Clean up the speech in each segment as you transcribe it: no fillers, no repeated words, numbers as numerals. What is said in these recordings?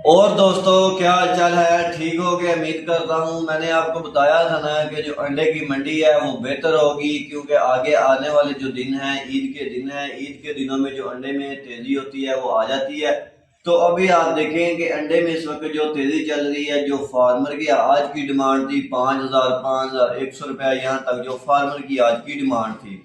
और दोस्तों, क्या हाल चाल है? ठीक हो गया? उम्मीद करता हूँ। मैंने आपको बताया था ना कि जो अंडे की मंडी है वो बेहतर होगी, क्योंकि आगे आने वाले जो दिन हैं, ईद के दिन हैं, ईद के दिनों में जो अंडे में तेजी होती है वो आ जाती है। तो अभी आप देखें कि अंडे में इस वक्त जो तेजी चल रही है, जो फार्मर की आज की डिमांड थी 5,000, 5,100 रुपया, यहाँ तक जो फार्मर की आज की डिमांड थी।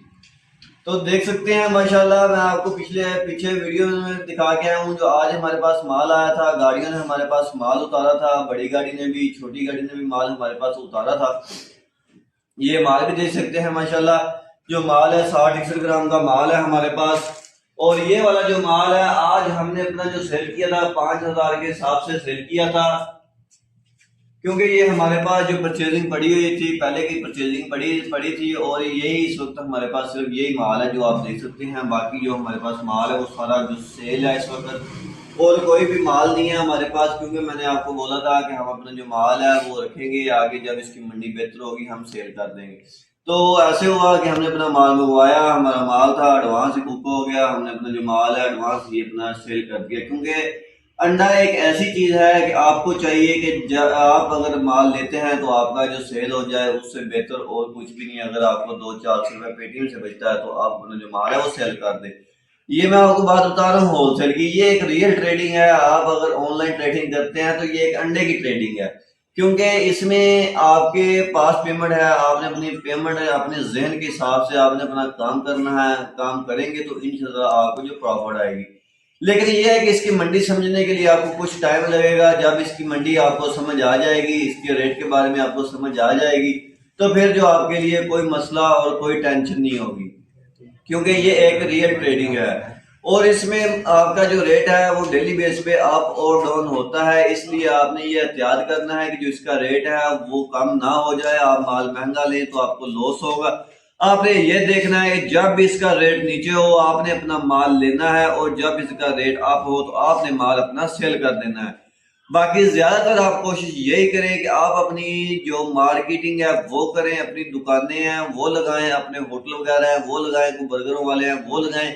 तो देख सकते हैं माशाल्लाह। मैं आपको पीछे वीडियो में दिखा के आया हूँ। जो आज हमारे पास माल आया था, गाड़ियों ने हमारे पास माल उतारा था, बड़ी गाड़ी ने भी, छोटी गाड़ी ने भी माल हमारे पास उतारा था। ये माल भी देख सकते हैं माशाल्लाह। जो माल है 60-61 ग्राम का माल है हमारे पास। और ये वाला जो माल है आज हमने अपना जो सेल किया था 5,000 के हिसाब से सेल किया था, क्योंकि ये हमारे पास जो परचेजिंग पड़ी हुई थी, पहले की परचेजिंग पड़ी थी, और यही इस वक्त हमारे पास सिर्फ यही माल है जो आप देख सकते हैं। बाकी जो हमारे पास माल है वो सारा जो सेल है इस वक्त, और कोई भी माल नहीं है हमारे पास, क्योंकि मैंने आपको बोला था कि हम अपना जो माल है वो रखेंगे, आगे जब इसकी मंडी बेहतर होगी हम सेल कर देंगे। तो ऐसे हुआ कि हमने अपना माल मंगवाया, हमारा माल था, एडवांस ही बुक हो गया, हमने अपना जो माल है एडवांस ही अपना सेल कर दिया। क्योंकि अंडा एक ऐसी चीज है कि आपको चाहिए कि आप अगर माल लेते हैं तो आपका जो सेल हो जाए, उससे बेहतर और कुछ भी नहीं। अगर आपको 200-400 रुपए पेटीएम से बचता है तो आप अपना जो माल है वो सेल कर दें। ये मैं आपको बात बता रहा हूँ होलसेल की। ये एक रियल ट्रेडिंग है। आप अगर ऑनलाइन ट्रेडिंग करते हैं तो ये एक अंडे की ट्रेडिंग है, क्योंकि इसमें आपके पास पेमेंट है, आपने अपनी पेमेंट है, अपने जहन के हिसाब से आपने अपना काम करना है। काम करेंगे तो इंशाल्लाह आपको जो प्रॉफिट आएगी। लेकिन ये है कि इसकी मंडी समझने के लिए आपको कुछ टाइम लगेगा। जब इसकी मंडी आपको समझ आ जाएगी, इसके रेट के बारे में आपको समझ आ जाएगी, तो फिर जो आपके लिए कोई मसला और कोई टेंशन नहीं होगी, क्योंकि ये एक रियल ट्रेडिंग है। और इसमें आपका जो रेट है वो डेली बेस पे अप और डाउन होता है, इसलिए आपने ये एहतियात करना है कि जो इसका रेट है वो कम ना हो जाए। आप माल महंगा लें तो आपको लॉस होगा। आपने ये देखना है कि जब भी इसका रेट नीचे हो आपने अपना माल लेना है, और जब इसका रेट अप हो तो आपने माल अपना सेल कर देना है। बाकी ज्यादातर आप कोशिश यही करें कि आप अपनी जो मार्केटिंग है वो करें, अपनी दुकानें हैं वो लगाएं, अपने होटल वगैरह हैं वो लगाएं, कोई बर्गरों वाले हैं वो लगाएं।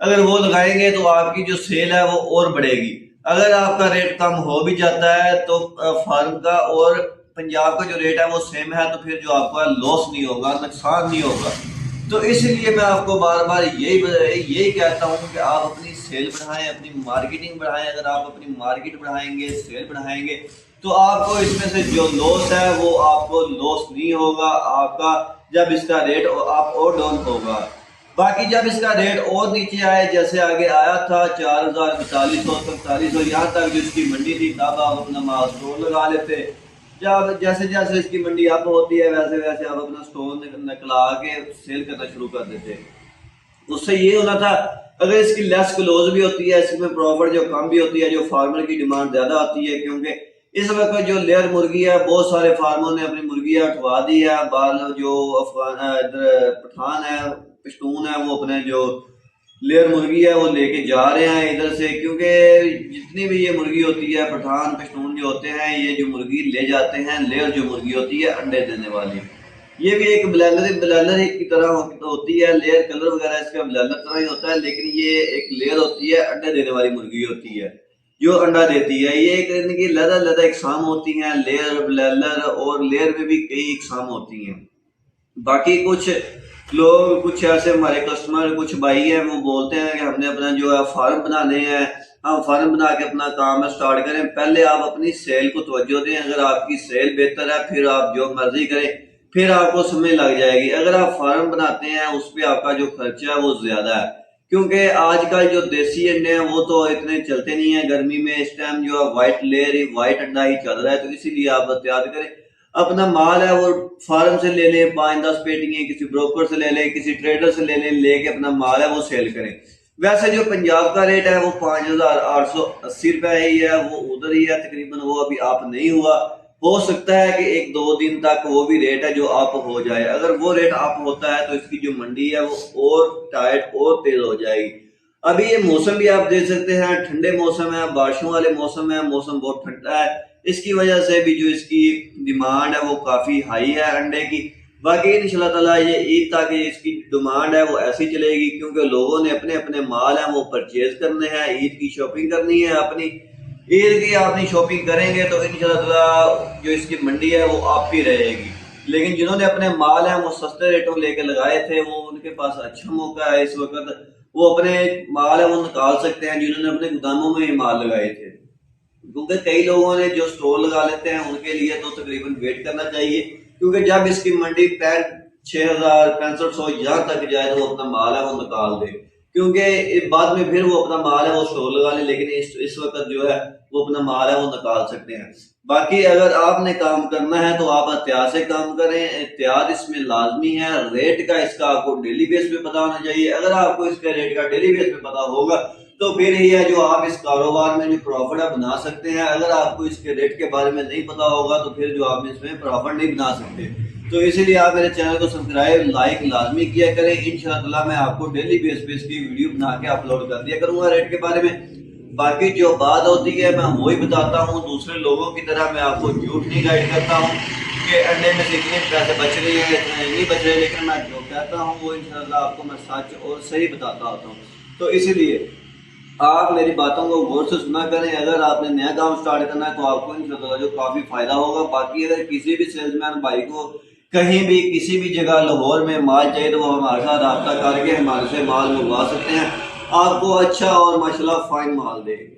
अगर वो लगाएंगे तो आपकी जो सेल है वो और बढ़ेगी। अगर आपका रेट कम हो भी जाता है तो फार्म का और पंजाब का जो रेट है वो सेम है, तो फिर जो आपका लॉस नहीं होगा, नुकसान नहीं होगा। तो इसलिए मैं आपको बार बार यही कहता हूँ कि आप अपनी सेल बढ़ाएं, अपनी मार्केटिंग बढ़ाएं। अगर आप अपनी मार्केट बढ़ाएंगे, सेल बढ़ाएंगे, तो आपको इसमें से जो लॉस है वो आपको लॉस नहीं होगा आपका, जब इसका रेट अप और डाउन होगा। बाकी जब इसका रेट और नीचे आए, जैसे आगे आया था 4,000, 4500, 4700, यहाँ तक जो इसकी मंडी थी, तब आप अपना माल स्टोर लगा लेते। जब जैसे जैसे इसकी मंडी अप होती है वैसे वैसे आप अपना स्टोर निकला के सेल करना शुरू कर देते। उससे ये होना था, अगर इसकी लेस क्लोज भी होती है, इसमें प्रॉफिट जो कम भी होती है, जो फार्मर की डिमांड ज्यादा आती है। क्योंकि इस वक्त जो लेयर मुर्गी है, बहुत सारे फार्मर ने अपनी मुर्गियां उठवा दी है। बाल जो अफगान इधर पठान है, पश्तून है, वो अपने जो लेयर मुर्गी है वो लेके जा रहे हैं इधर से। क्योंकि जितनी भी ये मुर्गी होती है, पठान पश्तून जो होते हैं, ये जो मुर्गी ले जाते हैं, लेयर जो मुर्गी होती है अंडे देने वाली, ये भी एक ब्लैलर की तरह होती है। लेयर कलर वगैरह इसका ब्लैलर तरह ही होता है, लेकिन ये एक लेयर होती है, अंडे देने वाली मुर्गी होती है जो अंडा देती है। ये एक इनकी लदा इकसाम होती हैं, लेयर, ब्लैलर, और लेयर में भी कई इकसाम होती हैं। बाकी कुछ लोग, कुछ ऐसे हमारे कस्टमर, कुछ भाई हैं, वो बोलते हैं कि हमने अपना जो है फार्म बनाने हैं, हम फार्म बना के अपना काम स्टार्ट करें। पहले आप अपनी सेल को तवज्जो दें। अगर आपकी सेल बेहतर है फिर आप जो मर्जी करें, फिर आपको समझ लग जाएगी। अगर आप फार्म बनाते हैं उस पर आपका जो खर्चा है वो ज्यादा है, क्योंकि आजकल जो देसी अंडे हैं वो तो इतने चलते नहीं है। गर्मी में इस टाइम जो है व्हाइट लेयर, व्हाइट अंडा ही चल रहा है, तो इसीलिए आप एहतियात करें। अपना माल है वो फार्म से ले लें, 5-10 पेटियां, किसी ब्रोकर से ले लें, किसी ट्रेडर से ले लें, लेके अपना माल है वो सेल करें। वैसे जो पंजाब का रेट है वो 5,880 रुपये ही है, वो उधर ही है तकरीबन, वो अभी आप नहीं हुआ। हो सकता है कि 1-2 दिन तक वो भी रेट है जो आप हो जाए। अगर वो रेट आप होता है तो इसकी जो मंडी है वो और टाइट और तेज हो जाएगी। अभी ये मौसम भी आप देख सकते हैं, ठंडे मौसम है, बारिशों वाले मौसम है, मौसम बहुत ठंडा है। इसकी वजह से भी जो इसकी डिमांड है वो काफ़ी हाई है अंडे की। बाकी इंशाल्लाह ताला ये ईद तक इसकी डिमांड है वो ऐसी चलेगी, क्योंकि लोगों ने अपने अपने माल हैं वो परचेज करने हैं, ईद की शॉपिंग करनी है अपनी। ईद की अपनी शॉपिंग करेंगे तो इंशाल्लाह ताला जो इसकी मंडी है वो आप ही रहेगी। लेकिन जिन्होंने अपने माल हैं वो सस्ते रेटों लेके लगाए थे, वो उनके पास अच्छा मौका है इस वक्त, वो अपने माल है वो निकाल सकते हैं जिन्होंने अपने गोदामों में ही माल लगाए थे। क्योंकि कई लोगों ने जो स्टोर लगा लेते हैं उनके लिए तो तकरीबन वेट करना चाहिए, क्योंकि जब इसकी मंडी 6,000 6500 यहाँ तक जाए तो वो अपना माल है वो निकाल दे, क्योंकि बाद में फिर वो अपना माल है वो स्टोर लगा ले। लेकिन इस वक्त जो है वो अपना माल है वो निकाल सकते हैं। बाकी अगर आपने काम करना है तो आप एहतियात से काम करें, एहतियात इसमें लाजमी है। रेट का इसका आपको डेली बेस पे पता होना चाहिए। अगर आपको इसका रेट का डेली बेस पे पता होगा तो फिर ही है जो आप इस कारोबार में जो प्रॉफिट है बना सकते हैं। अगर आपको इसके रेट के बारे में नहीं पता होगा तो फिर जो आप इसमें प्रॉफिट नहीं बना सकते। तो इसीलिए आप मेरे चैनल को सब्सक्राइब लाइक लाजमी किया करें। इंशाअल्लाह मैं आपको डेली बेस पे इसकी वीडियो बना के अपलोड कर दिया करूंगा रेट के बारे में। बाकी जो बात होती है मैं वही बताता हूँ, दूसरे लोगों की तरह मैं आपको झूठ नहीं गाइड करता हूँ कि अंडे में से इतने पैसे बच रहे हैं इतने नहीं बच रहे, लेकिन मैं जो कहता हूँ वो इंशाल्लाह आपको मैं सच और सही बताता होता हूँ। तो इसीलिए आप मेरी बातों को गौर से सुना करें। अगर आपने नया काम स्टार्ट करना है तो आपको इंशाल्लाह जो काफ़ी फायदा होगा। बाकी अगर किसी भी सेल्समैन भाई को कहीं भी किसी भी जगह लाहौर में माल चाहिए तो वो हमारे साथ रब्ता करके हमारे से माल मंगवा सकते हैं, आपको अच्छा और माशाल्लाह फाइन माल देंगे।